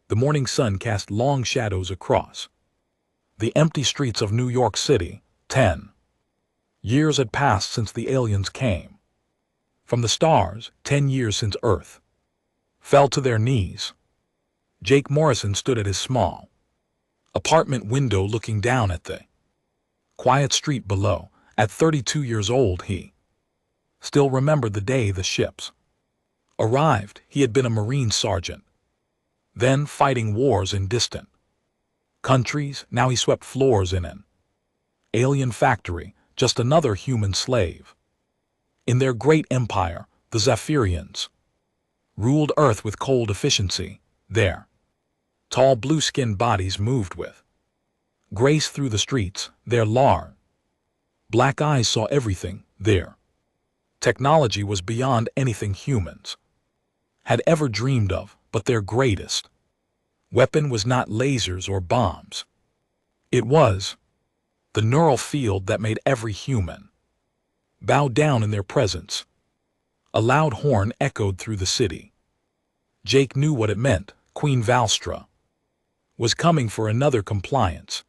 The morning sun cast long shadows across the empty streets of New York City. 10 years had passed since the aliens came from the stars, 10 years since Earth fell to their knees. Jake Morrison stood at his small apartment window looking down at the quiet street below. At 32 years old, he still remembered the day the ships arrived. He had been a Marine sergeant, then fighting wars in distant countries. Now he swept floors in an alien factory, just another human slave. In their great empire, the Zephyrians ruled Earth with cold efficiency. Their tall blue-skinned bodies moved with grace through the streets. Their large black eyes saw everything. Their technology was beyond anything humans had ever dreamed of, but their greatest weapon was not lasers or bombs. It was the neural field that made every human bow down in their presence. A loud horn echoed through the city. Jake knew what it meant. Queen Valstra was coming for another compliance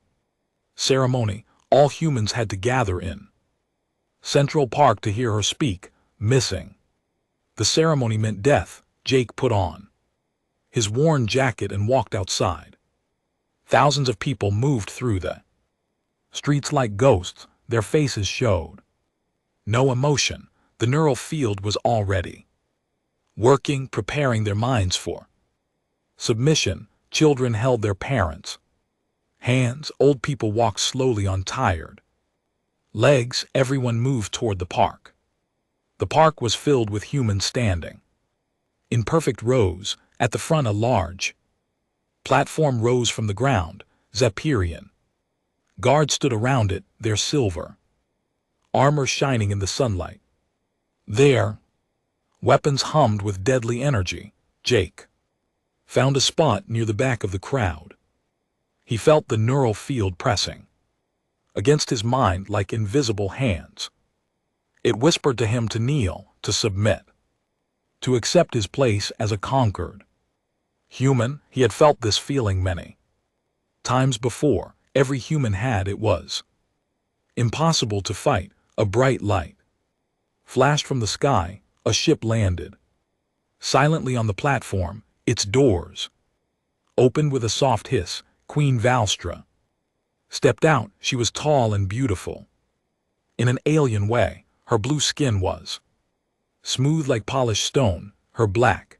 ceremony. All humans had to gather in Central Park to hear her speak. Missing the ceremony meant death. Jake put on his worn jacket and walked outside. Thousands of people moved through the streets like ghosts. Their faces showed no emotion. The neural field was already working, preparing their minds for submission. Children held their parents' hands. Old people walked slowly on tired legs. Everyone moved toward the park. The park was filled with humans standing in perfect rows. At the front, a large platform rose from the ground. Zephyrian guards stood around it, their silver armor shining in the sunlight. Their weapons hummed with deadly energy. Jake found a spot near the back of the crowd. He felt the neural field pressing against his mind like invisible hands. It whispered to him to kneel, to submit, to accept his place as a conquered human. He had felt this feeling many times before. Every human had. It was impossible to fight. A bright light flashed from the sky. A ship landed silently on the platform. Its doors opened with a soft hiss. Queen Valstra stepped out. She was tall and beautiful in an alien way. Her blue skin was smooth like polished stone. Her black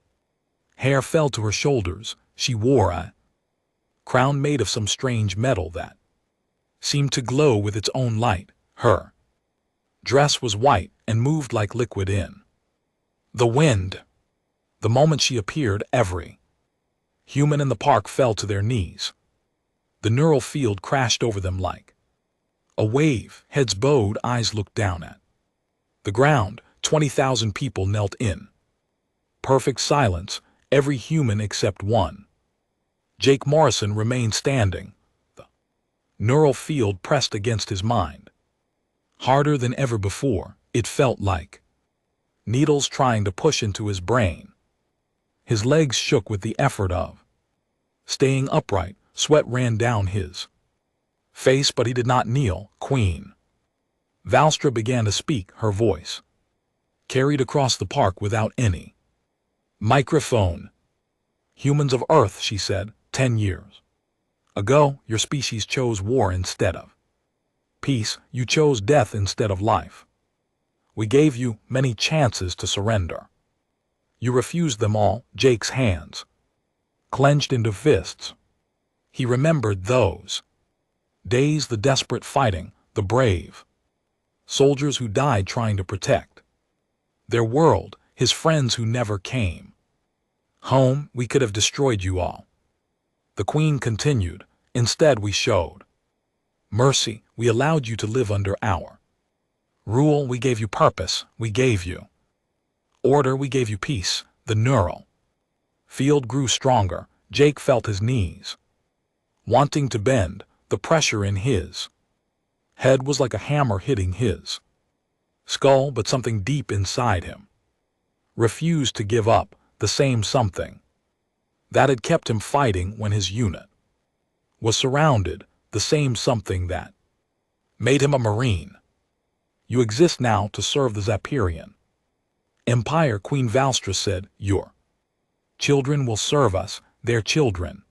hair fell to her shoulders. She wore a crown made of some strange metal that seemed to glow with its own light. Her dress was white and moved like liquid in the wind. The moment she appeared, every human in the park fell to their knees. The neural field crashed over them like a wave. Heads bowed, eyes looked down at the ground. 20,000 people knelt in perfect silence. Every human except one. Jake Morrison remained standing. The neural field pressed against his mind harder than ever before. It felt like needles trying to push into his brain. His legs shook with the effort of staying upright. Sweat ran down his face, but he did not kneel. Queen Valstra began to speak. Her voice carried across the park without any microphone. Humans of Earth, she said, 10 years ago, your species chose war instead of peace. You chose death instead of life. We gave you many chances to surrender. You refused them all. Jake's hands clenched into fists. He remembered those days, the desperate fighting, the brave soldiers who died trying to protect their world, his friends who never came home. We could have destroyed you all, the Queen continued. Instead, we showed mercy. We allowed you to live under our rule. We gave you purpose. We gave you order. We gave you peace. The neural field grew stronger. Jake felt his knees wanting to bend. The pressure in his head was like a hammer hitting his skull, but something deep inside him refused to give up. The same something that had kept him fighting when his unit was surrounded, the same something that made him a Marine. You exist now to serve the Zapirian Empire, Queen Valstra said. Your children will serve us, their children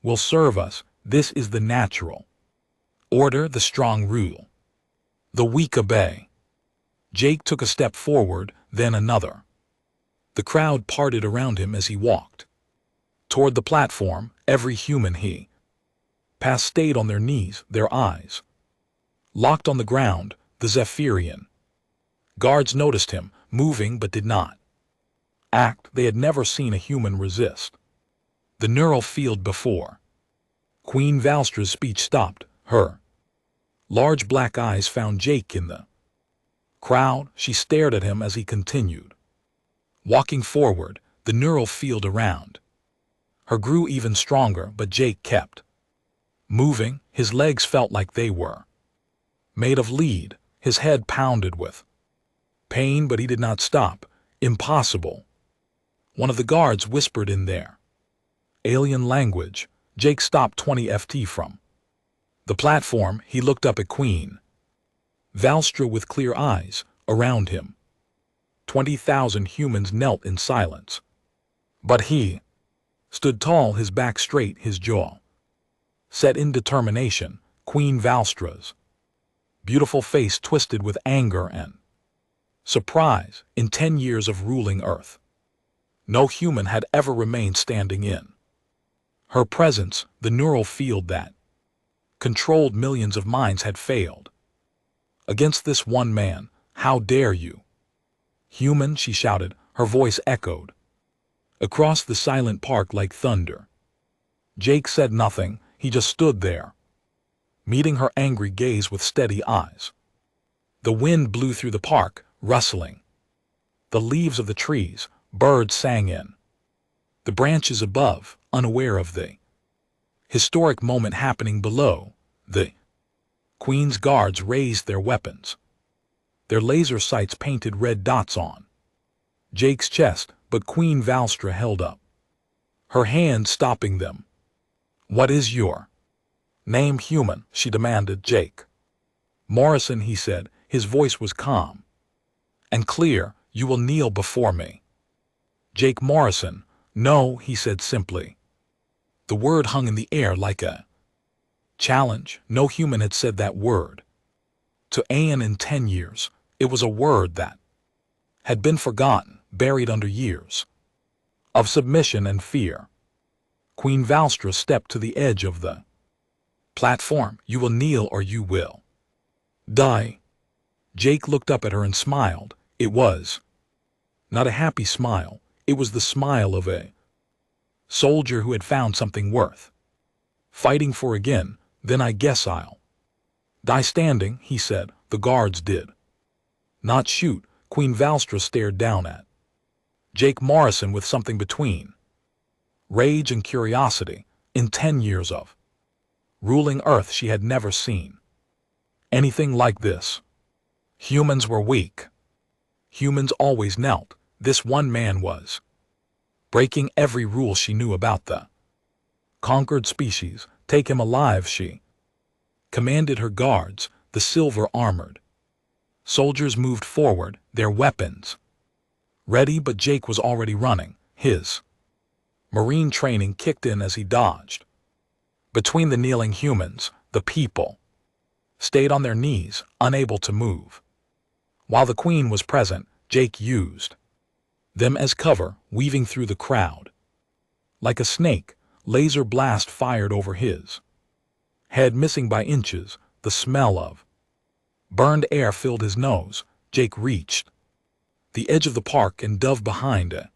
will serve us. This is the natural order, the strong rule, the weak obey. Jake took a step forward, then another. The crowd parted around him as he walked toward the platform. Every human he passed stayed on their knees, their eyes locked on the ground. The Zephyrian guards noticed him, moving but did not act. They had never seen a human resist the neural field before. Queen Valstra's speech stopped. Her large black eyes found Jake in the crowd. She stared at him as he continued walking forward. The neural field around her grew even stronger, but Jake kept moving. His legs felt like they were made of lead. His head pounded with pain, but he did not stop. Impossible. One of the guards whispered in their alien language. Jake stopped 20 ft from the platform. He looked up at Queen Valstra with clear eyes. Around him 20,000 humans knelt in silence. But he stood tall, his back straight, his jaw set in determination. Queen Valstra's beautiful face twisted with anger and surprise. In 10 years of ruling Earth, no human had ever remained standing in her presence. The neural field that controlled millions of minds had failed against this one man. How dare you, human, she shouted. Her voice echoed across the silent park like thunder. Jake said nothing. He just stood there, meeting her angry gaze with steady eyes. The wind blew through the park, rustling the leaves of the trees. Birds sang in the branches above, unaware of the historic moment happening below. The Queen's guards raised their weapons, their laser sights painted red dots on Jake's chest, but Queen Valstra held up her hand, stopping them. What is your name, human? She demanded. Jake Morrison, he said. His voice was calm and clear. You will kneel before me. Jake Morrison. No, he said simply. The word hung in the air like a challenge. No human had said that word to Aeon in 10 years. It was a word that had been forgotten, buried under years of submission and fear. Queen Valstra stepped to the edge of the platform. You will kneel or you will die. Jake looked up at her and smiled. It was not a happy smile. It was the smile of a soldier who had found something worth fighting for again. Then I guess I'll die standing, he said. The guards did not shoot. Queen Valstra stared down at Jake Morrison with something between rage and curiosity. In 10 years of ruling Earth, she had never seen anything like this. Humans were weak. Humans always knelt. This one man was breaking every rule she knew about the conquered species. Take him alive, she commanded her guards. The silver-armored soldiers moved forward, their weapons ready, but Jake was already running. His Marine training kicked in as he dodged between the kneeling humans. The people stayed on their knees, unable to move. While the Queen was present, Jake used them as cover, weaving through the crowd. Like a snake, laser blast fired over his head, missing by inches. The smell of burned air filled his nose. Jake reached the edge of the park and dove behind a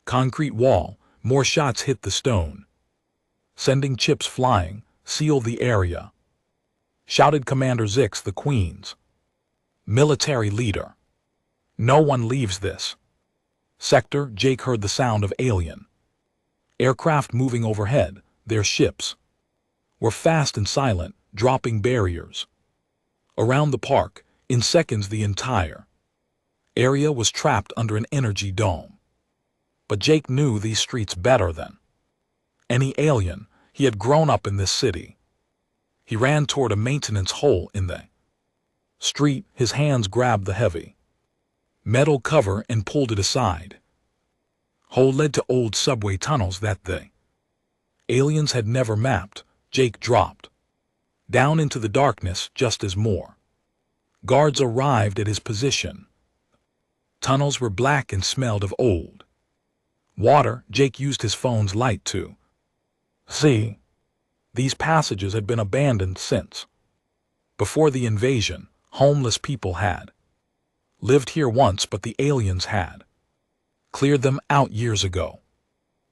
concrete wall. More shots hit the stone, sending chips flying. Seal the area, shouted Commander Zix, the Queen's military leader. No one leaves this sector. Jake heard the sound of alien aircraft moving overhead. Their ships were fast and silent, dropping barriers around the park. In seconds, the entire area was trapped under an energy dome. But Jake knew these streets better than any alien. He had grown up in this city. He ran toward a maintenance hole in the street. His hands grabbed the heavy metal cover and pulled it aside. Hole led to old subway tunnels that the aliens had never mapped. Jake dropped down into the darkness just as more guards arrived at his position. Tunnels were black and smelled of old water. Jake used his phone's light to see. These passages had been abandoned since before the invasion. Homeless people had lived here once, but the aliens had cleared them out years ago.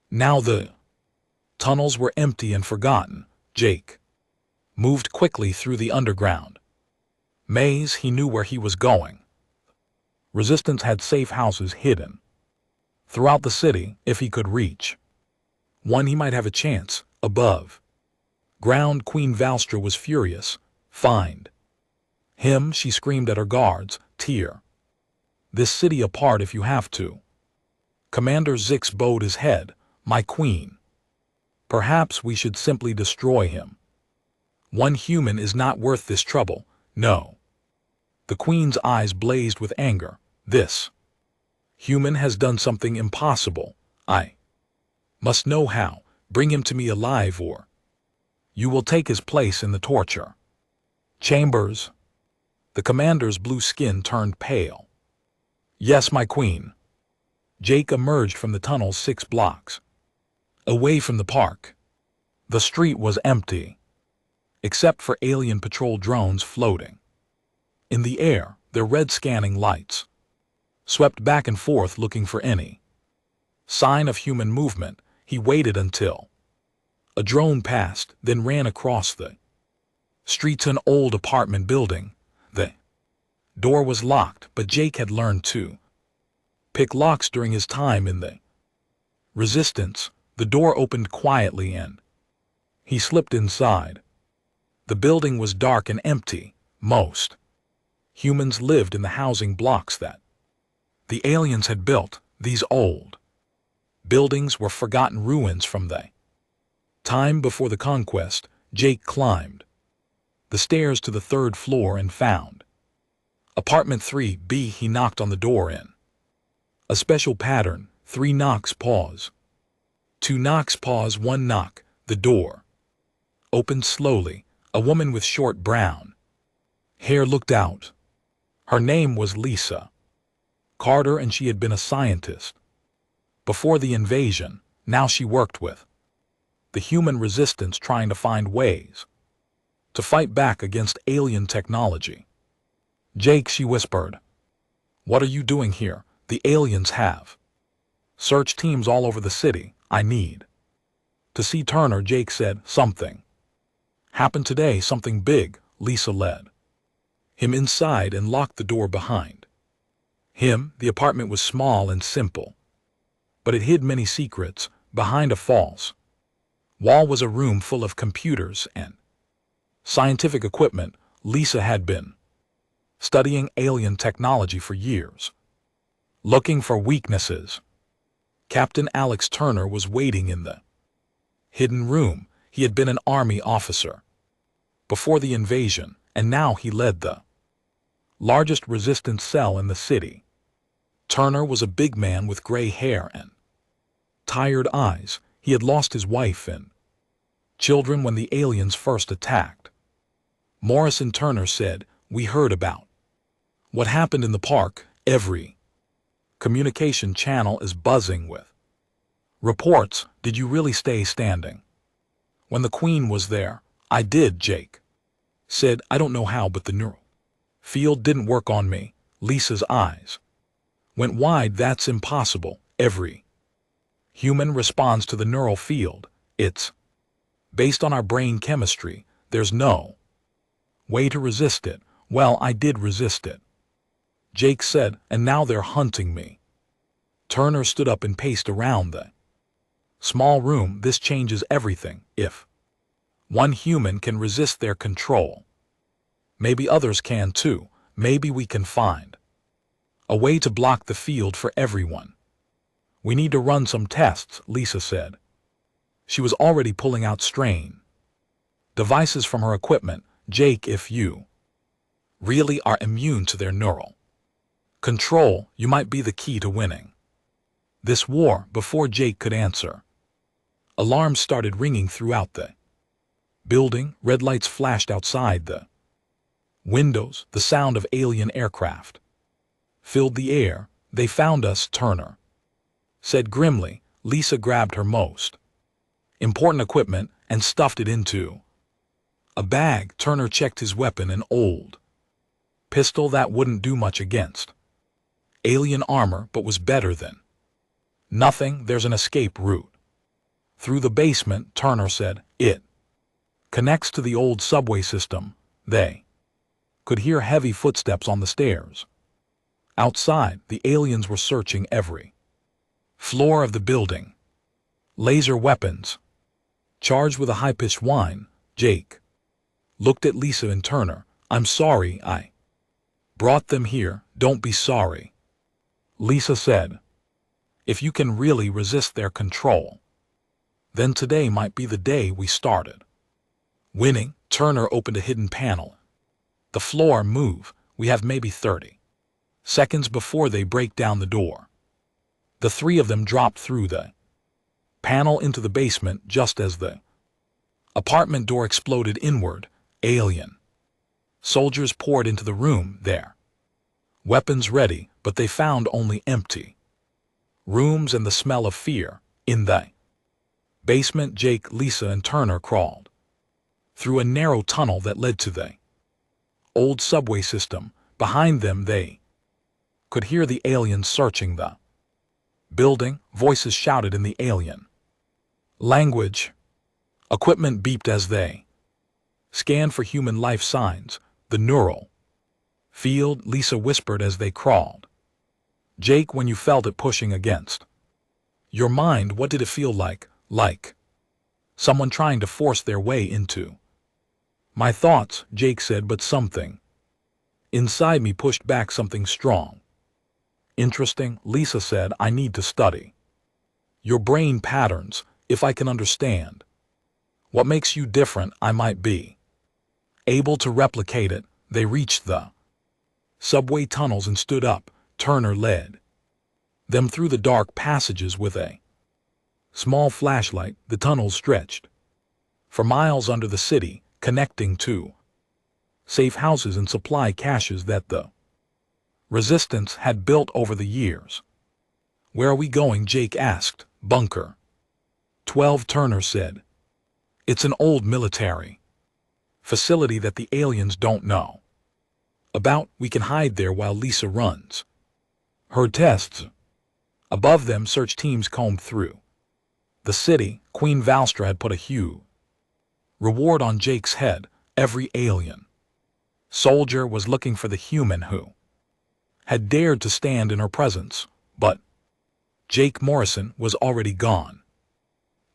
Now the tunnels were empty and forgotten. Jake moved quickly through the underground maze. He knew where he was going. Resistance had safe houses hidden throughout the city. If he could reach one, he might have a chance. Above ground, Queen Valstra was furious. Find him, she screamed at her guards. Tear this city apart if you have to. Commander Zix bowed his head. My queen, perhaps we should simply destroy him. One human is not worth this trouble. No. The queen's eyes blazed with anger. This human has done something impossible. I must know how. Bring him to me alive, or you will take his place in the torture chambers. The commander's blue skin turned pale. Yes, my queen. Jake emerged from the tunnel 6 blocks away from the park. The street was empty, except for alien patrol drones floating in the air. Their red scanning lights swept back and forth looking for any sign of human movement. He waited until a drone passed, then ran across the street to an old apartment building. The door was locked, but Jake had learned to pick locks during his time in the resistance. The door opened quietly and he slipped inside. The building was dark and empty. Most humans lived in the housing blocks that the aliens had built. These old buildings were forgotten ruins from the time before the conquest. Jake climbed the stairs to the 3rd floor and found apartment 3B. He knocked on the door in a special pattern. 3 knocks, pause. 2 knocks, pause. 1 knock. The door opened slowly. A woman with short brown hair looked out. Her name was Lisa Carter, and she had been a scientist before the invasion. Now she worked with the human resistance, trying to find ways to fight back against alien technology. Jake, she whispered, what are you doing here? The aliens have search teams all over the city. I need to see Turner. Jake said, something happened today, something big. Lisa led him inside and locked the door behind him. The apartment was small and simple, but it hid many secrets. Behind a false wall was a room full of computers and scientific equipment. Lisa had been studying alien technology for years, looking for weaknesses. Captain Alex Turner was waiting in the hidden room. He had been an army officer before the invasion, and now he led the largest resistance cell in the city. Turner was a big man with gray hair and tired eyes. He had lost his wife and children when the aliens first attacked. Morrison Turner said, we heard about what happened in the park. Every communication channel is buzzing with reports. Did you really stay standing when the Queen was there? I did, Jake said. I don't know how, but the neural field didn't work on me. Lisa's eyes went wide. That's impossible. Every human responds to the neural field. It's based on our brain chemistry. There's no way to resist it. Well, I did resist it, Jake said, and now they're hunting me. Turner stood up and paced around the small room. This changes everything. If one human can resist their control, maybe others can too. Maybe we can find a way to block the field for everyone. We need to run some tests, Lisa said. She was already pulling out strain devices from her equipment. Jake, if you really are immune to their neural control, you might be the key to winning this war. Before Jake could answer, alarms started ringing throughout the building. Red lights flashed outside the windows. The sound of alien aircraft filled the air. They found us, Turner said grimly. Lisa grabbed her most important equipment and stuffed it into a bag. Turner checked his weapon, an old pistol that wouldn't do much against alien armor, but was better than nothing. There's an escape route through the basement, Turner said. It connects to the old subway system. They could hear heavy footsteps on the stairs. Outside, the aliens were searching every floor of the building. Laser weapons charged with a high-pitched whine. Jake looked at Lisa and Turner. I'm sorry I brought them here. Don't be sorry, Lisa said. If you can really resist their control, then today might be the day we started winning. Turner opened a hidden panel. The floor move. We have maybe 30 seconds before they break down the door. The three of them dropped through the panel into the basement just as the apartment door exploded inward. Alien soldiers poured into the room, their weapons ready, but they found only empty rooms and the smell of fear. In the basement, Jake, Lisa, and Turner crawled through a narrow tunnel that led to the old subway system. Behind them, they could hear the aliens searching the building. Voices shouted in the alien language. Equipment beeped as they scanned for human life signs. The neural field, Lisa whispered as they crawled. Jake, when you felt it pushing against your mind, what did it feel like? Like someone trying to force their way into my thoughts, Jake said, but something inside me pushed back, something strong. Interesting, Lisa said. I need to study your brain patterns. If I can understand what makes you different, I might be able to replicate it. They reached the subway tunnels and stood up. Turner led them through the dark passages with a small flashlight. The tunnels stretched for miles under the city, connecting to safe houses and supply caches that the resistance had built over the years. Where are we going? Jake asked. Bunker 12, Turner said. It's an old military facility that the aliens don't know about. We can hide there while Lisa runs her tests. Above them, search teams combed through the city. Queen Valstra had put a huge reward on Jake's head. Every alien soldier was looking for the human who had dared to stand in her presence. But Jake Morrison was already gone,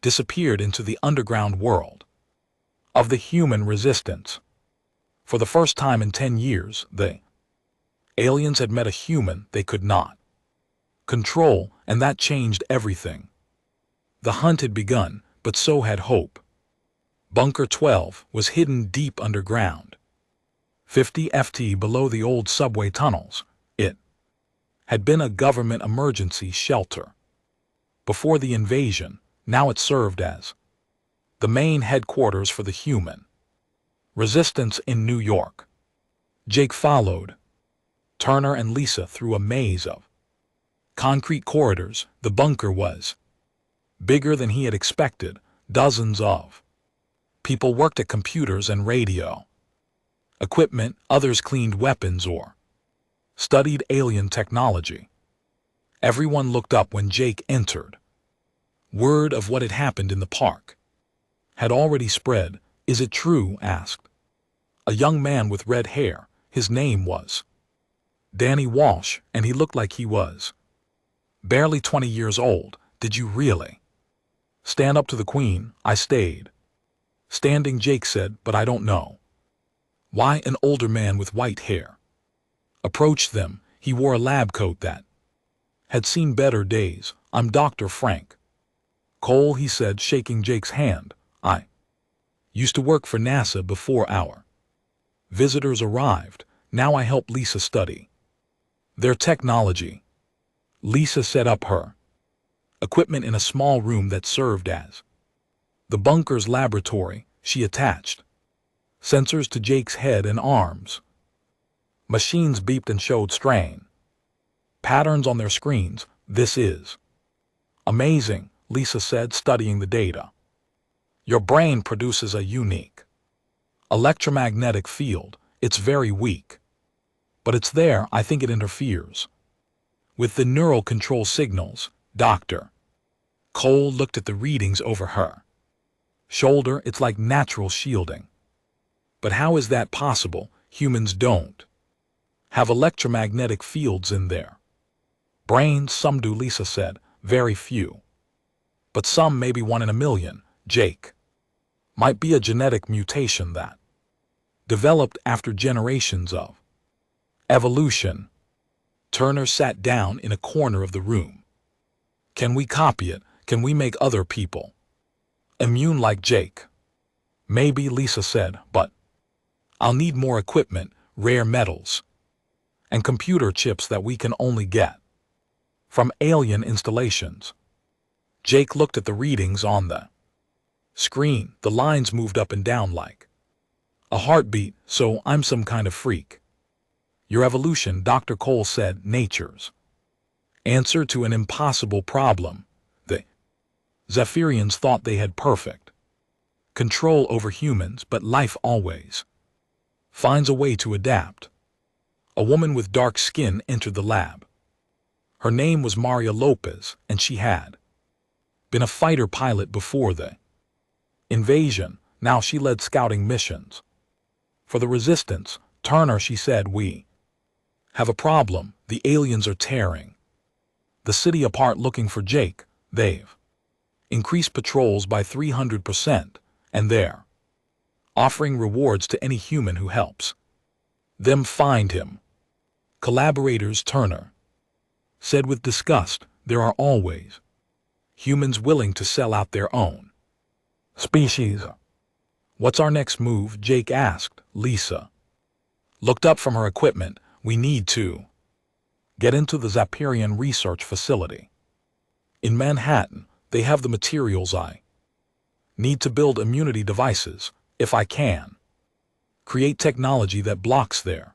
disappeared into the underground world of the human resistance. For the first time in 10 years, the aliens had met a human they could not control, and that changed everything. The hunt had begun, but so had hope. Bunker 12 was hidden deep underground, 50 ft below the old subway tunnels. It had been a government emergency shelter before the invasion. Now it served as the main headquarters for the human resistance in New York. Jake followed Turner and Lisa through a maze of concrete corridors. The bunker was bigger than he had expected. Dozens of people worked at computers and radio equipment. Others cleaned weapons or studied alien technology. Everyone looked up when Jake entered. Word of what had happened in the park had already spread. Is it true? Asked a young man with red hair. His name was Danny Walsh, and he looked like he was barely 20 years old. Did you really stand up to the Queen? I stayed standing, Jake said, but I don't know why. An older man with white hair approached them. He wore a lab coat that had seen better days. I'm Dr. Frank Cole, he said, shaking Jake's hand. I used to work for NASA before our visitors arrived. Now I help Lisa study their technology. Lisa set up her equipment in a small room that served as the bunker's laboratory. She attached sensors to Jake's head and arms. Machines beeped and showed strain patterns on their screens. This is amazing, Lisa said, studying the data. Your brain produces a unique electromagnetic field. It's very weak, but it's there. I think it interferes with the neural control signals. Dr. Cole looked at the readings over her shoulder. It's like natural shielding. But how is that possible? Humans don't have electromagnetic fields in their brains. Some do, Lisa said. Very few. But some, maybe 1 in a million. Jake might be a genetic mutation that developed after generations of evolution. Turner sat down in a corner of the room. Can we copy it? Can we make other people immune like Jake? Maybe, Lisa said, but I'll need more equipment, rare metals, and computer chips that we can only get from alien installations. Jake looked at the readings on the screen. The lines moved up and down like a heartbeat. So I'm some kind of freak. Your evolution, Dr. Cole said, nature's answer to an impossible problem. The Zephyrians thought they had perfect control over humans, but life always finds a way to adapt. A woman with dark skin entered the lab. Her name was Maria Lopez, and she had been a fighter pilot before the invasion. Now she led scouting missions for the resistance. Turner, she said, we have a problem. The aliens are tearing the city apart looking for Jake. They've increased patrols by 300%, and they're offering rewards to any human who helps them find him. Collaborators, Turner said with disgust. There are always humans willing to sell out their own species. What's our next move? Jake asked. Lisa looked up from her equipment. We need to get into the Zephyrian research facility in Manhattan. They have the materials I need to build immunity devices. If I can create technology that blocks their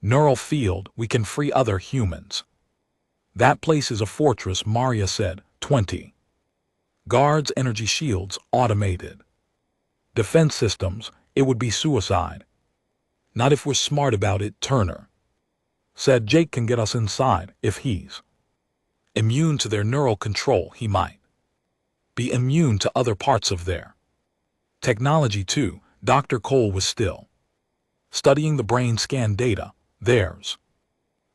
neural field, we can free other humans. That place is a fortress, Maria said. 20 guards, energy shields, automated defense systems. It would be suicide. Not if we're smart about it, Turner said. Jake can get us inside. If he's immune to their neural control, he might be immune to other parts of their technology too. Dr. Cole was still studying the brain scan data. There's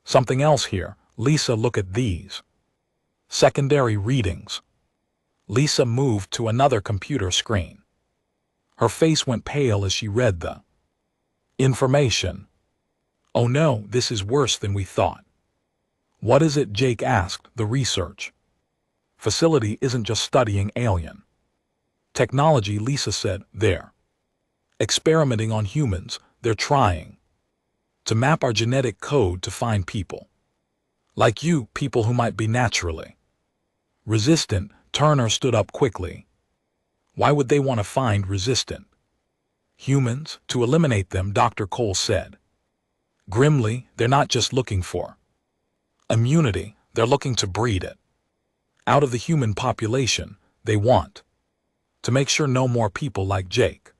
something else here. Lisa, look at these secondary readings. Lisa moved to another computer screen. Her face went pale as she read the information. Oh no, this is worse than we thought. What is it? Jake asked. The research facility isn't just studying alien technology, Lisa said. They're experimenting on humans. They're trying to map our genetic code to find people like you, people who might be naturally resistant. Turner stood up quickly. Why would they want to find resistant humans? To eliminate them, Dr. Cole said grimly. They're not just looking for immunity, they're looking to breed it out of the human population. They want to make sure no more people like Jake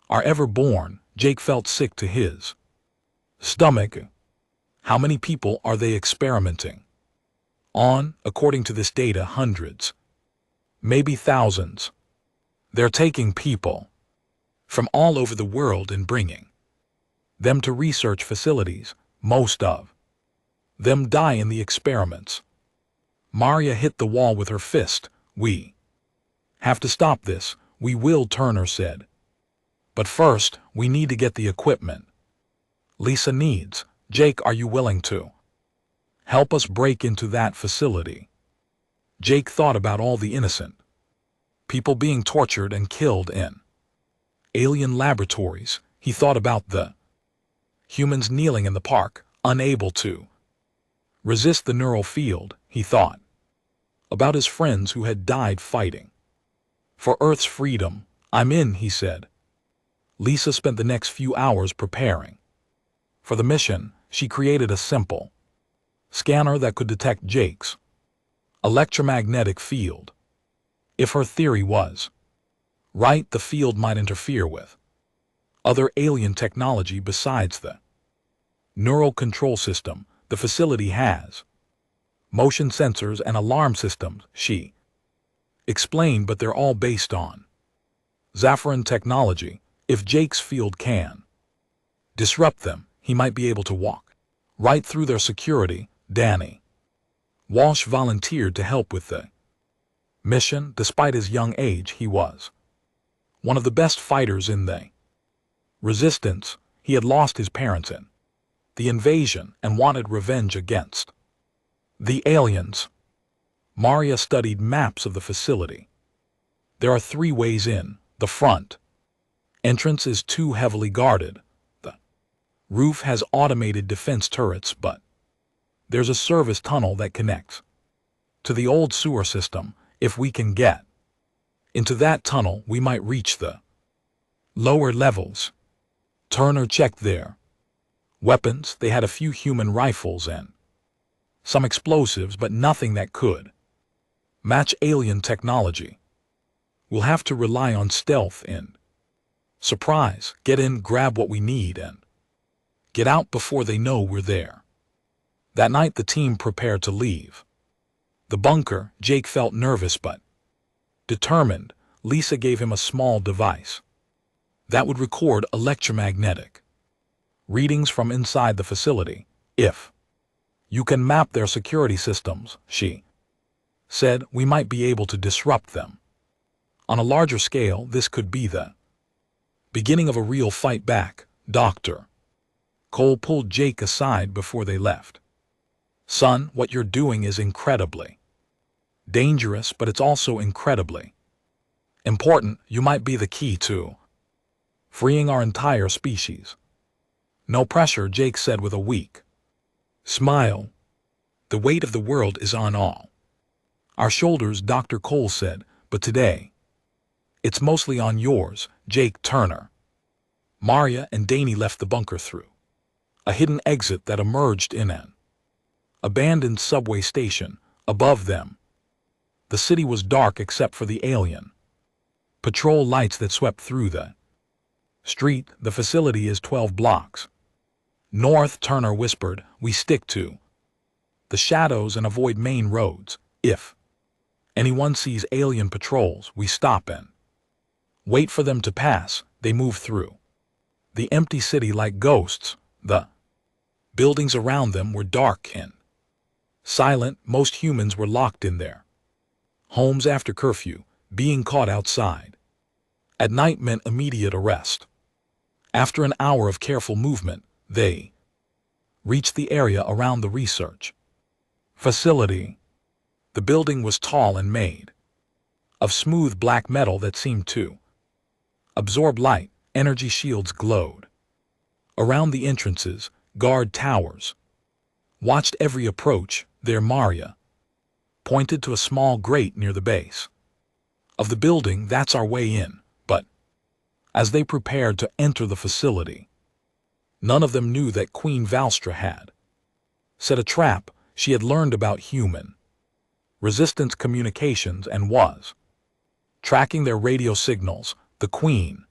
are ever born. Jake felt sick to his stomach. How many people are they experimenting on? According to this data, hundreds, maybe thousands. They're taking people from all over the world and bringing them to research facilities. Most of them die in the experiments. Maria hit the wall with her fist. We have to stop this. We will, Turner said. But first, we need to get the equipment Lisa needs. Jake, are you willing to help us break into that facility? Jake thought about all the innocent people being tortured and killed in alien laboratories. He thought about the humans kneeling in the park, unable to resist the neural field. He thought about his friends who had died fighting for Earth's freedom. "I'm in," he said. Lisa spent the next few hours preparing for the mission. She created a simple scanner that could detect Jake's electromagnetic field. If her theory was right, the field might interfere with other alien technology besides the neural control system. The facility has motion sensors and alarm systems, she explained, but they're all based on Zaffiran technology. If Jake's field can disrupt them, he might be able to walk right through their security. Danny Walsh volunteered to help with the mission. Despite his young age, he was one of the best fighters in the resistance. He had lost his parents in the invasion and wanted revenge against the aliens. Maria studied maps of the facility. There are 3 ways in. The front entrance is too heavily guarded. The roof has automated defense turrets, but there's a service tunnel that connects to the old sewer system. If we can get into that tunnel, we might reach the lower levels. Turner checked their weapons. They had a few human rifles and some explosives, but nothing that could match alien technology. We'll have to rely on stealth and surprise. Get in, grab what we need, and get out before they know we're there. That night, the team prepared to leave the bunker. Jake felt nervous but determined. Lisa gave him a small device that would record electromagnetic readings from inside the facility. "If you can map their security systems," she said, "we might be able to disrupt them. On a larger scale, this could be the beginning of a real fight back." Dr. Cole pulled Jake aside before they left. "Son, what you're doing is incredibly dangerous, but it's also incredibly important. You might be the key to freeing our entire species." "No pressure," Jake said with a weak smile. "The weight of the world is on all our shoulders," Dr. Cole said, "but today it's mostly on yours." Jake, Turner, Maria, and Danny left the bunker through a hidden exit that emerged in an abandoned subway station. Above them, the city was dark except for the alien patrol lights that swept through the street. "The facility is 12 blocks north," Turner whispered. "We stick to the shadows and avoid main roads. If anyone sees alien patrols, we stop and wait for them to pass." They moved through the empty city like ghosts. The buildings around them were dark and silent. Most humans were locked in their homes after curfew. Being caught outside at night meant immediate arrest. After an hour of careful movement, they reached the area around the research facility. The building was tall and made of smooth black metal that seemed to absorb light. Energy shields glowed around the entrances. Guard towers watched every approach. There, Maria pointed to a small grate near the base of the building. "That's our way in." But as they prepared to enter the facility, none of them knew that Queen Valstra had set a trap. She had learned about human resistance communications and was tracking their radio signals. The Queen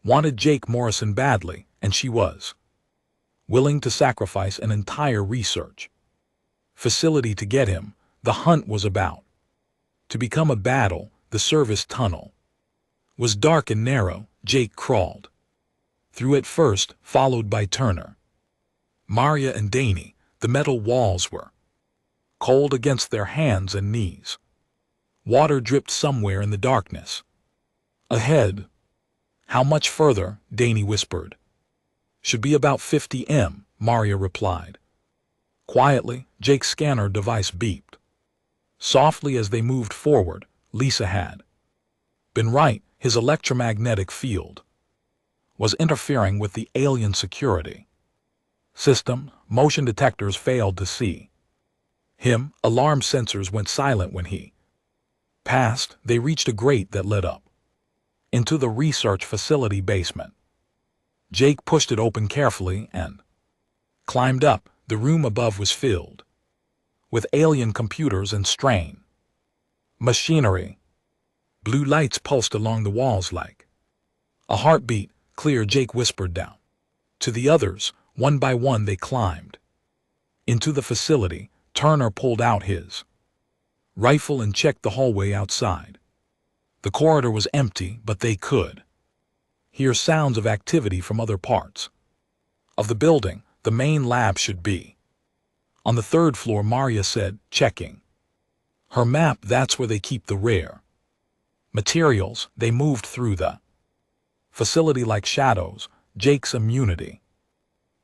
wanted Jake Morrison badly, and she was willing to sacrifice an entire research facility to get him. The hunt was about to become a battle. The service tunnel was dark and narrow. Jake crawled through it first, followed by Turner, Maria, and Danny. The metal walls were cold against their hands and knees. Water dripped somewhere in the darkness ahead. "How much further?" Danny whispered. "Should be about 50 m," Maria replied quietly. Jake's scanner device beeped. Softly as they moved forward, Lisa had been right. His electromagnetic field was interfering with the alien security system. Motion detectors failed to see him. Alarm sensors went silent when he passed. They reached a grate that led up into the research facility basement. Jake pushed it open carefully and climbed up. The room above was filled with alien computers and strange machinery. Blue lights pulsed along the walls like a heartbeat. Clear, Jake whispered down to the others. One by one they climbed into the facility. Turner pulled out his rifle and checked the hallway outside. The corridor was empty, but they could hear sounds of activity from other parts of the building. The main lab should be on the third floor, Maria said, checking her map. That's where they keep the rare materials. They moved through the facility like shadows. Jake's immunity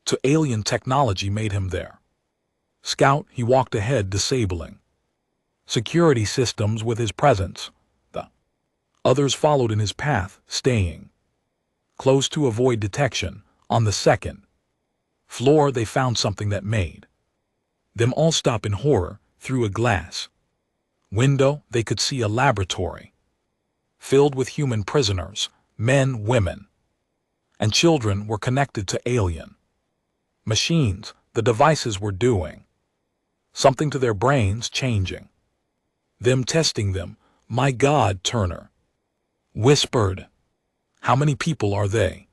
to alien technology made him their scout. He walked ahead, disabling security systems with his presence. The others followed in his path, staying close to avoid detection. On the second floor, they found something that made them all stop in horror. Through a glass window, they could see a laboratory filled with human prisoners. Men, women, and children were connected to alien machines. The devices were doing something to their brains, changing them, testing them. My God, Turner whispered. How many people are they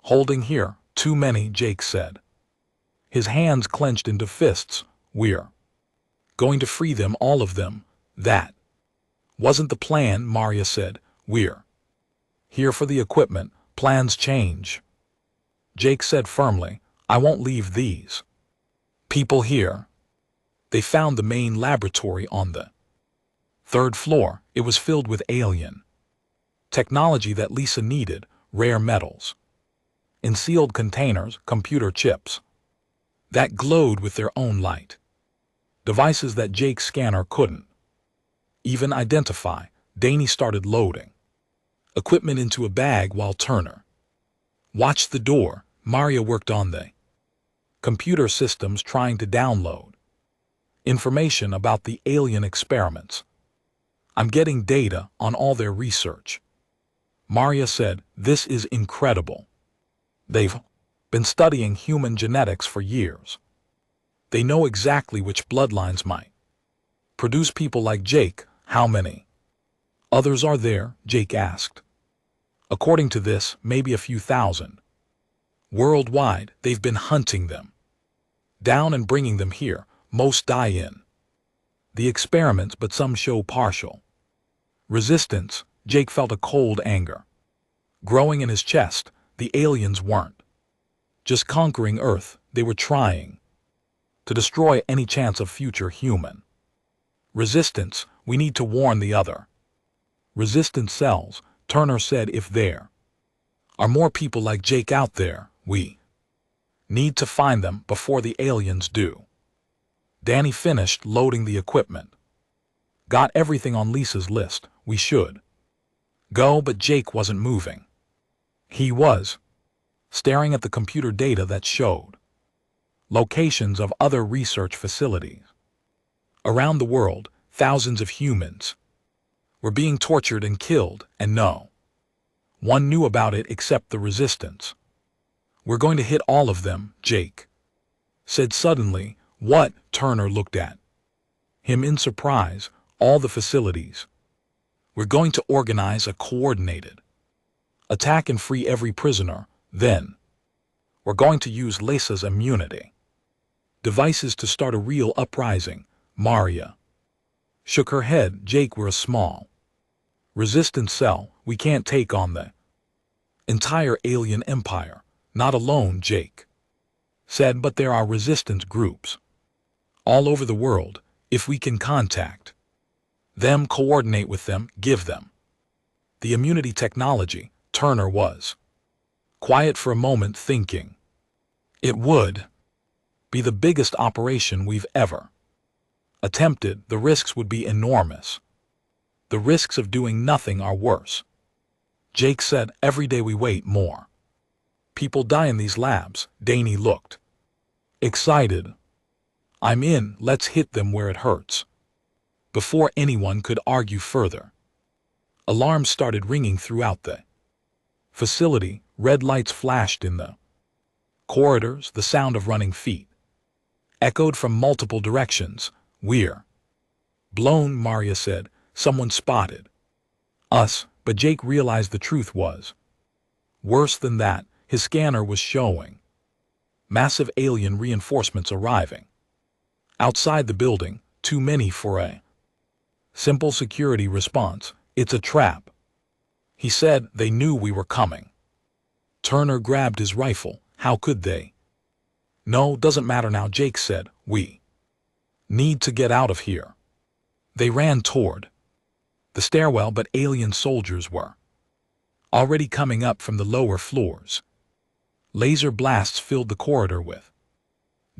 holding here? Too many, Jake said, his hands clenched into fists. We're going to free them, all of them. That wasn't the plan, Maria said. We're here for the equipment. Plans change, Jake said firmly. I won't leave these people here. They found the main laboratory on the third floor. It was filled with alien technology that Lisa needed, rare metals in sealed containers, computer chips that glowed with their own light, devices that Jake's scanner couldn't even identify. Danny started loading equipment into a bag while Turner watched the door. Maria worked on the computer systems, trying to download information about the alien experiments. I'm getting data on all their research, Maria said. This is incredible. They've been studying human genetics for years. They know exactly which bloodlines might produce people like Jake. How many others are there? Jake asked. According to this, maybe a few thousand. Worldwide, they've been hunting them down and bringing them here. Most die in the experiments, but some show partial resistance. Jake felt a cold anger growing in his chest. The aliens weren't just conquering Earth, they were trying to destroy any chance of future human resistance. We need to warn the other resistance cells, Turner said. If there are more people like Jake out there, we need to find them before the aliens do. Danny finished loading the equipment. Got everything on Lisa's list. We should go, but Jake wasn't moving. He was staring at the computer data that showed locations of other research facilities around the world. Thousands of humans were being tortured and killed, and no one knew about it except the resistance. We're going to hit all of them, Jake said suddenly. What? Turner looked at him in surprise. All the facilities. We're going to organize a coordinated attack and free every prisoner. Then we're going to use Lisa's immunity devices to start a real uprising. Maria shook her head. Jake, we're a small resistance cell. We can't take on the entire alien empire. Not alone, Jake said, but there are resistance groups all over the world. If we can contact them, coordinate with them, give them the immunity technology. Turner was quiet for a moment, thinking. It would be the biggest operation we've ever Attempted, the risks would be enormous. The risks of doing nothing are worse. Jake said, every day we wait more. People die in these labs. Danny looked excited. I'm in, let's hit them where it hurts. Before anyone could argue further, alarms started ringing throughout the facility. Red lights flashed in the corridors. The sound of running feet echoed from multiple directions. We're blown, Maria said. Someone spotted us, but Jake realized the truth was worse than that. His scanner was showing massive alien reinforcements arriving outside the building, too many for a simple security response. It's a trap, he said. They knew we were coming. Turner grabbed his rifle. How could they? No, doesn't matter now, Jake said. We need to get out of here. They ran toward the stairwell, but alien soldiers were already coming up from the lower floors. Laser blasts filled the corridor with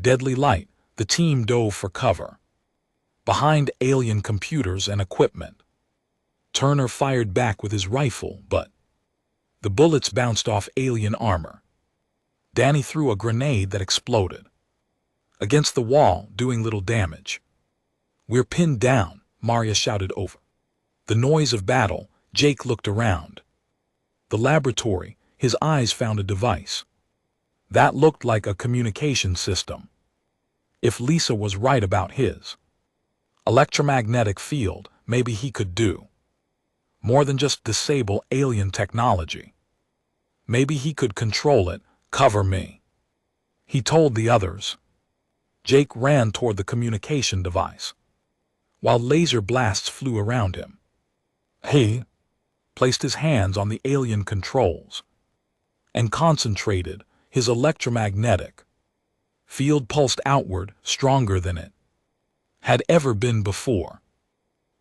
deadly light. The team dove for cover behind alien computers and equipment. Turner fired back with his rifle, but the bullets bounced off alien armor. Danny threw a grenade that exploded against the wall, doing little damage. We're pinned down, Maria shouted over the noise of battle. Jake looked around the laboratory. His eyes found a device that looked like a communication system. If Lisa was right about his electromagnetic field, maybe he could do more than just disable alien technology. Maybe he could control it. Cover me, he told the others. Jake ran toward the communication device, while laser blasts flew around him. He placed his hands on the alien controls and concentrated. His electromagnetic field pulsed outward, stronger than it had ever been before.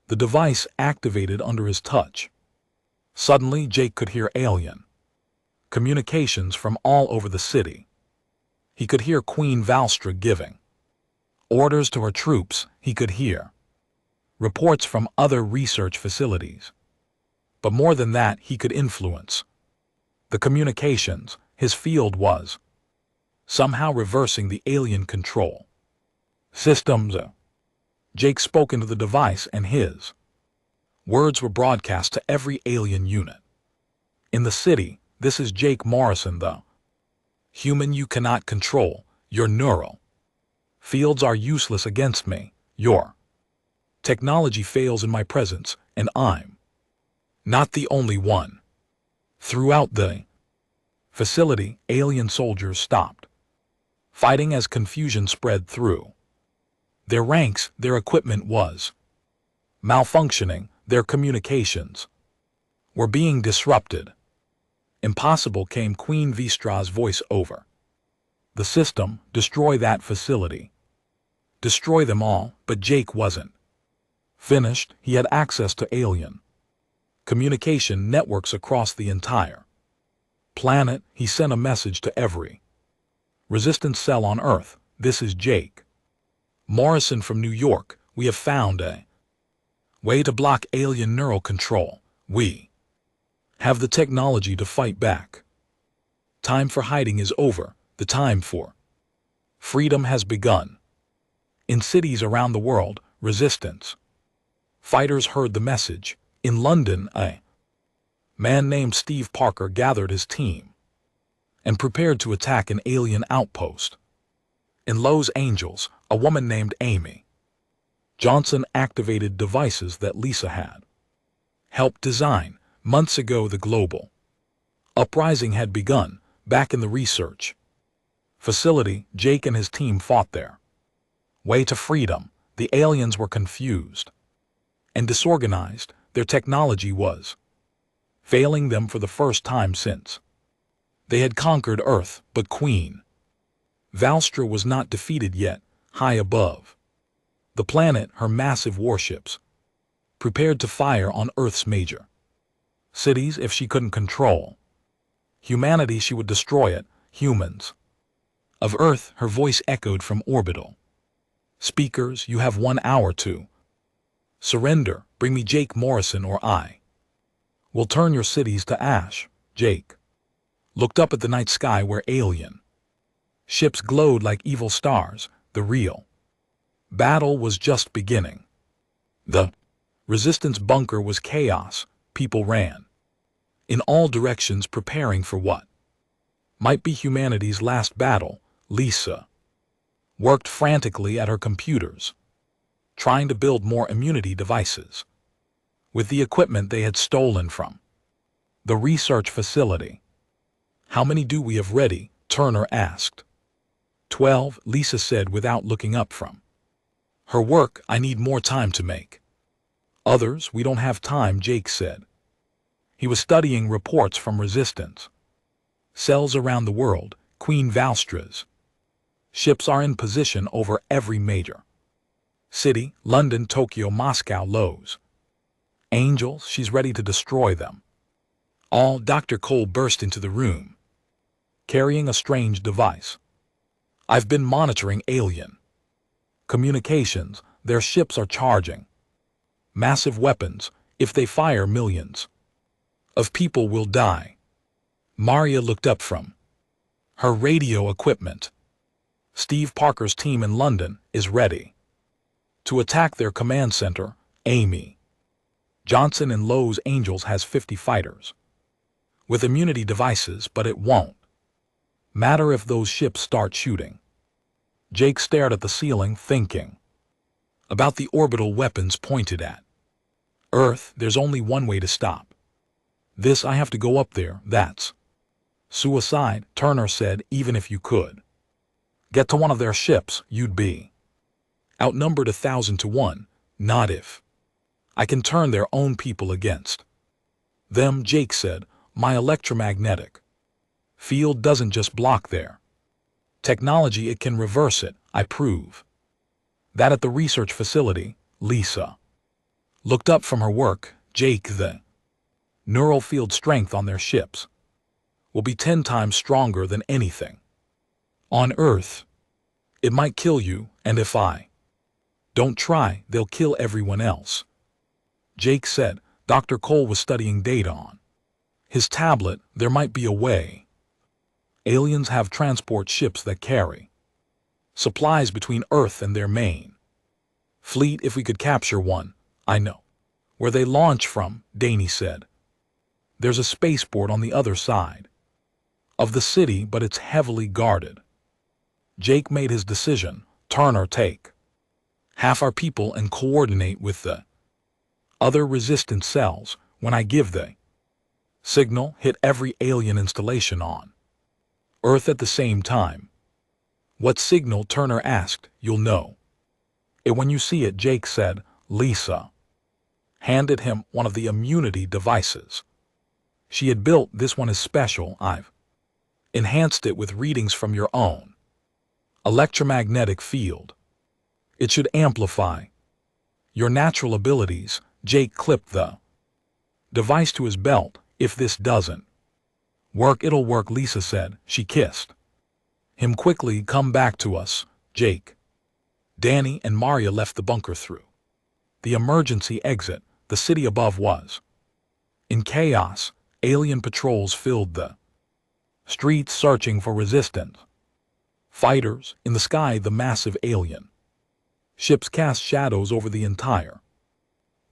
The device activated under his touch. Suddenly, Jake could hear alien communications from all over the city. He could hear Queen Valstra giving orders to her troops. He could hear reports from other research facilities. But more than that, he could influence the communications. His field was somehow reversing the alien control systems. Jake spoke into the device, and his words were broadcast to every alien unit in the city. This is Jake Morrison, the human you cannot control. Your neural fields are useless against me. Your technology fails in my presence, and I'm not the only one. Throughout the facility, alien soldiers stopped fighting as confusion spread through their ranks. Their equipment was malfunctioning. Their communications were being disrupted. Impossible, came Queen Valstra's voice over the system. Destroy that facility. Destroy them all. But Jake wasn't finished. He had access to alien communication networks across the entire planet. He sent a message to every resistance cell on Earth. This is Jake Morrison from New York. We have found a way to block alien neural control. We have the technology to fight back. Time for hiding is over. The time for freedom has begun. In cities around the world, resistance fighters heard the message. In London, a man named Steve Parker gathered his team and prepared to attack an alien outpost. In Los Angeles, a woman named Amy Johnson activated devices that Lisa had helped design. Months ago, the global uprising had begun. Back in the research facility, Jake and his team fought their way to freedom. The aliens were confused and disorganized. Their technology was failing them for the first time since they had conquered Earth. But Queen Valstra was not defeated yet. High above the planet, her massive warships prepared to fire on Earth's major cities. If she couldn't control humanity, she would destroy it. Humans of Earth, her voice echoed from orbital Speakers, you have 1 hour to surrender. Bring me Jake Morrison or I will turn your cities to ash. Jake looked up at the night sky where alien ships glowed like evil stars. The real battle was just beginning. The resistance bunker was chaos. People ran in all directions preparing for what might be humanity's last battle. Lisa worked frantically at her computers, trying to build more immunity devices with the equipment they had stolen from the research facility. How many do we have ready? Turner asked. 12, Lisa said without looking up from her work. I need more time to make others. We don't have time, Jake said. He was studying reports from resistance cells around the world. Queen Valstra's ships are in position over every major city: London, Tokyo, Moscow, Los Angeles. She's ready to destroy them all. Dr. Cole burst into the room, carrying a strange device. I've been monitoring alien communications. Their ships are charging massive weapons. If they fire, millions of people will die. Maria looked up from her radio equipment. Steve Parker's team in London is ready to attack their command center. Amy Johnson in Los Angeles has 50 fighters with immunity devices, but it won't matter if those ships start shooting. Jake stared at the ceiling, thinking about the orbital weapons pointed at Earth. There's only one way to stop this. I have to go up there. That's suicide, Turner said. Even if you could get to one of their ships, you'd be outnumbered 1,000 to 1. Not if I can turn their own people against them, Jake said. My electromagnetic field doesn't just block their technology, it can reverse it. I prove that at the research facility. Lisa looked up from her work. Jake, the neural field strength on their ships will be 10 times stronger than anything on Earth. It might kill you, and if I don't try, they'll kill everyone else, Jake said. Dr. Cole was studying data on his tablet. There might be a way. Aliens have transport ships that carry supplies between Earth and their main fleet. If we could capture one. I know where they launch from, Danny said. There's a spaceport on the other side of the city, but it's heavily guarded. Jake made his decision. Turner, take half our people and coordinate with the other resistance cells. When I give the signal, hit every alien installation on Earth at the same time. What signal? Turner asked. You'll know it when you see it, Jake said. Lisa handed him one of the immunity devices she had built. This one is special. I've enhanced it with readings from your own electromagnetic field. It should amplify your natural abilities. Jake clipped the device to his belt. If this doesn't work, it'll work, Lisa said. She kissed him quickly. Come back to us, Jake. Danny and Maria left the bunker through the emergency exit. The city above was in chaos. Alien patrols filled the streets searching for resistance fighters. In the sky, the massive alien ships cast shadows over the entire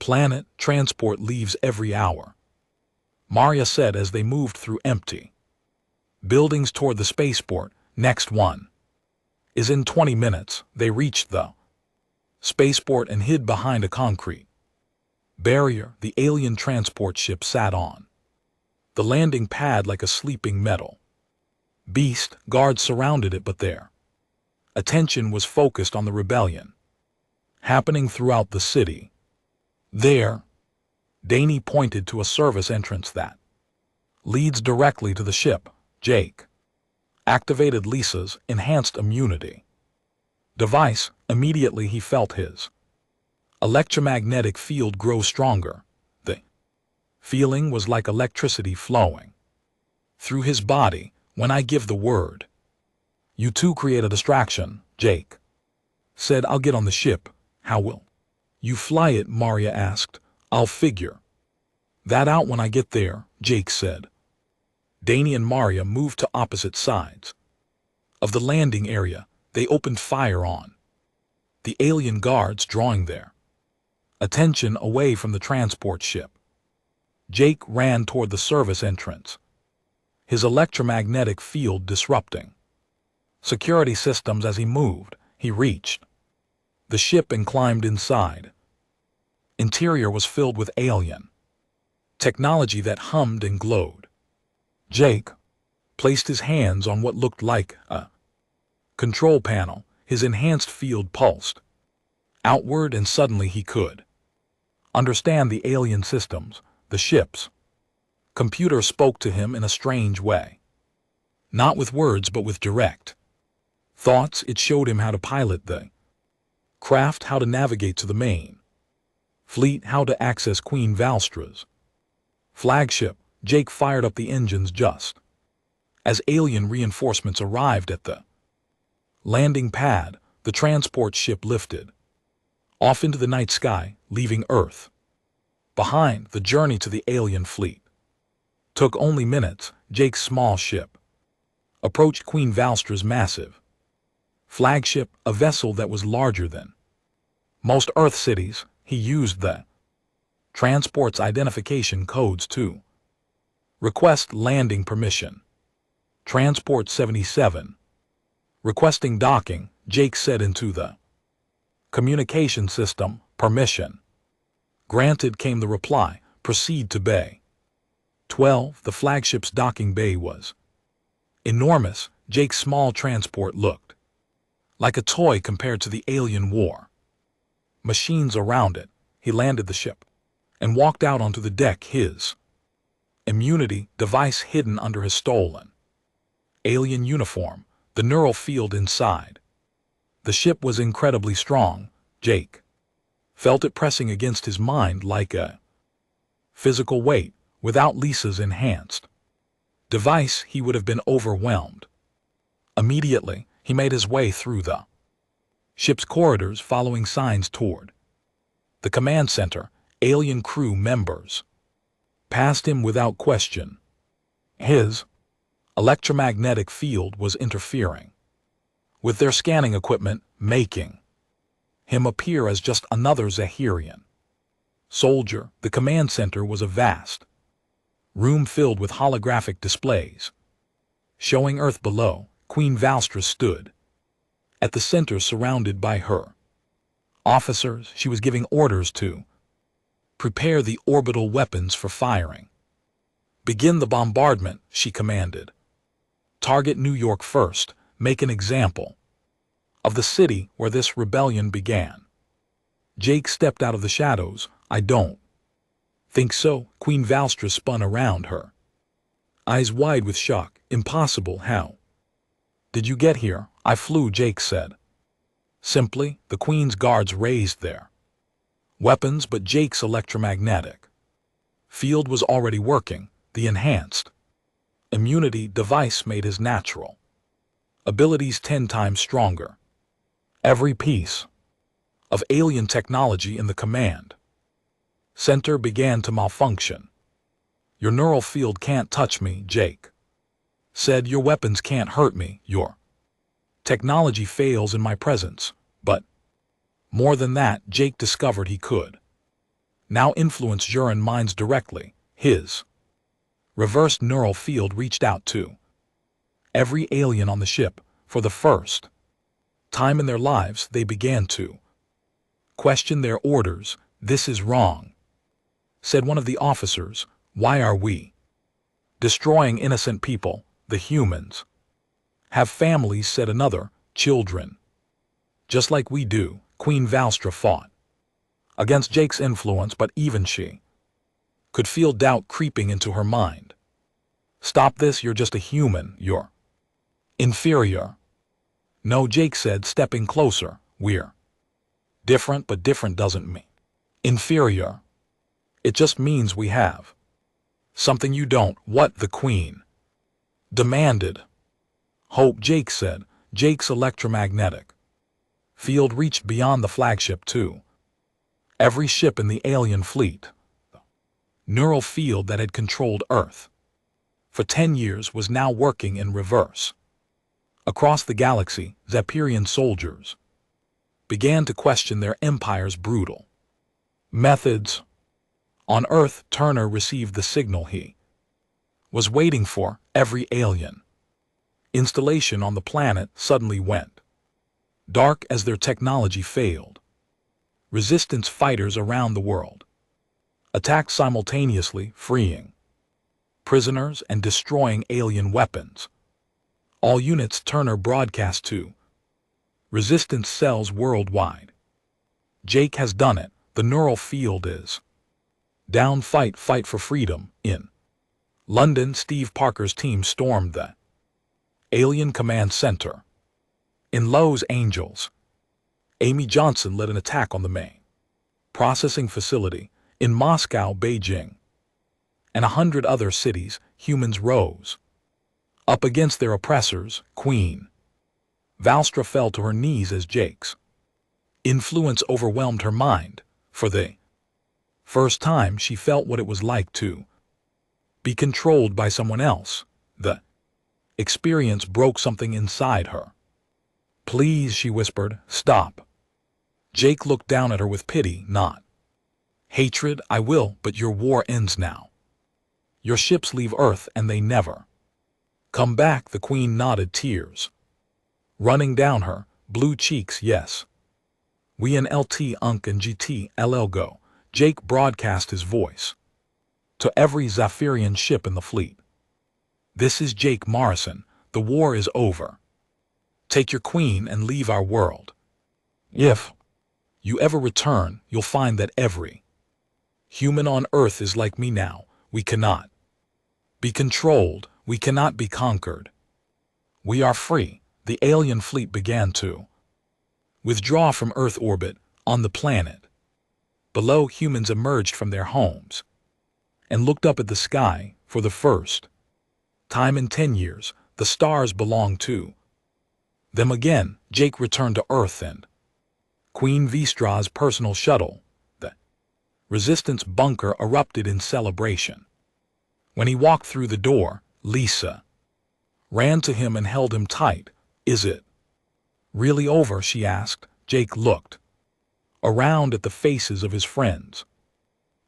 planet. Transport leaves every hour, Maria said as they moved through empty buildings toward the spaceport. Next one is in 20 minutes. They reached the spaceport and hid behind a concrete barrier. The alien transport ship sat on the landing pad like a sleeping metal beast. Guards surrounded it, but their attention was focused on the rebellion happening throughout the city. There, Danny pointed to a service entrance that leads directly to the ship. Jake activated Lisa's enhanced immunity device. Immediately he felt his electromagnetic field grow stronger. The feeling was like electricity flowing through his body. When I give the word, you two create a distraction, Jake Said, I'll get on the ship. How will you fly it? Maria asked. I'll figure that out when I get there, Jake said. Danny and Maria moved to opposite sides of the landing area. They opened fire on the alien guards drawing their attention away from the transport ship. Jake ran toward the service entrance, his electromagnetic field disrupting security systems. As he moved, he reached the ship and climbed inside. Interior was filled with alien technology that hummed and glowed. Jake placed his hands on what looked like a control panel. His enhanced field pulsed outward, and suddenly he could understand the alien systems. The ship's computer spoke to him in a strange way. Not with words, but with direct thoughts. It showed him how to pilot the craft, how to navigate to the main fleet, how to access Queen Valstra's flagship. Jake fired up the engines just as alien reinforcements arrived at the landing pad. The transport ship lifted off into the night sky, leaving Earth behind. The journey to the alien fleet took only minutes. Jake's small ship approached Queen Valstra's massive flagship, a vessel that was larger than most Earth cities. He used the transport's identification codes to request landing permission. Transport 77. Requesting docking, Jake said into the communication system. Permission granted, came the reply. Proceed to Bay 12. The flagship's docking bay was enormous. Jake's small transport looked like a toy compared to the alien war machines around it. He landed the ship and walked out onto the deck, his immunity device hidden under his stolen alien uniform. The neural field inside the ship was incredibly strong. Jake felt it pressing against his mind like a physical weight. Without Lisa's enhanced device, he would have been overwhelmed. Immediately, he made his way through the ship's corridors, following signs toward the command center. Alien crew members passed him without question. His electromagnetic field was interfering with their scanning equipment, making him appear as just another Zahirian soldier. The command center was a vast room filled with holographic displays showing Earth below. Queen Valstra stood at the center, surrounded by her officers. She was giving orders to prepare the orbital weapons for firing. Begin the bombardment, she commanded. Target New York first. Make an example of the city where this rebellion began. Jake stepped out of the shadows. I don't think so. Queen Valstra spun around her, eyes wide with shock. Impossible. How did you get here? I flew, Jake said. Simply. The Queen's guards raised their weapons, but Jake's electromagnetic field was already working. The enhanced immunity device made his natural abilities 10 times stronger. Every piece of alien technology in the command center began to malfunction. Your neural field can't touch me, Jake said. Your weapons can't hurt me. Your technology fails in my presence. But more than that, Jake discovered he could now influence Juran minds directly. His reversed neural field reached out to every alien on the ship. For the first time in their lives, they began to question their orders. This is wrong, said one of the officers. Why are we destroying innocent people? The humans have families, said another. Children, just like we do. Queen Valstra fought against Jake's influence, but even she could feel doubt creeping into her mind. Stop this. You're just a human. You're inferior. No, Jake said, stepping closer. We're different, but different doesn't mean inferior. It just means we have something you don't. What? The Queen demanded. Hope, Jake said. Jake's electromagnetic field reached beyond the flagship too. Every ship in the alien fleet, the neural field that had controlled Earth for 10 years, was now working in reverse. Across the galaxy, Zapperian soldiers began to question their empire's brutal methods. On Earth, Turner received the signal he was waiting for. Every alien installation on the planet suddenly went dark as their technology failed. Resistance fighters around the world attacked simultaneously, freeing prisoners and destroying alien weapons. All units, Turner broadcast to resistance cells worldwide. Jake has done it. The neural field is down. Fight for freedom. In London, Steve Parker's team stormed the Alien Command Center. In Los Angeles, Amy Johnson led an attack on the main processing facility. In Moscow, Beijing, and 100 other cities, humans rose up against their oppressors. Queen Valstra fell to her knees as Jake's influence overwhelmed her mind. For the first time, she felt what it was like to be controlled by someone else. The experience broke something inside her. "Please," she whispered, "stop." Jake looked down at her with pity, not hatred. "I will, but your war ends now. Your ships leave Earth and they never come back." The Queen nodded, tears running down her blue cheeks. "Yes. We in LT Unk and GT LL go." Jake broadcast his voice to every Zaphirian ship in the fleet. "This is Jake Morrison. The war is over. Take your queen and leave our world. If you ever return, you'll find that every human on Earth is like me now. We cannot be controlled. We cannot be conquered. We are free." The alien fleet began to withdraw from Earth orbit. On the planet below, humans emerged from their homes and looked up at the sky. For the first time in 10 years, the stars belonged to them again. Jake returned to Earth and Queen Vistra's personal shuttle, the Resistance bunker, erupted in celebration. When he walked through the door, Lisa ran to him and held him tight. "Is it really over?" she asked. Jake looked around at the faces of his friends.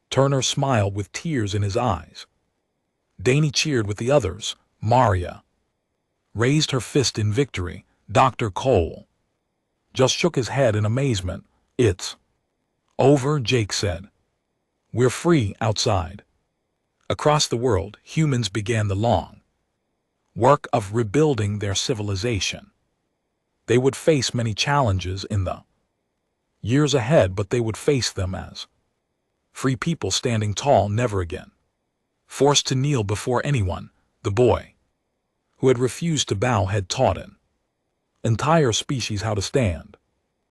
Turner smiled with tears in his eyes. Danny cheered with the others. Maria raised her fist in victory. Dr. Cole just shook his head in amazement. "It's over," Jake said. "We're free." Outside, across the world, humans began the long work of rebuilding their civilization. They would face many challenges in the years ahead, but they would face them as free people, standing tall, never again forced to kneel before anyone. The boy who had refused to bow had taught an entire species how to stand.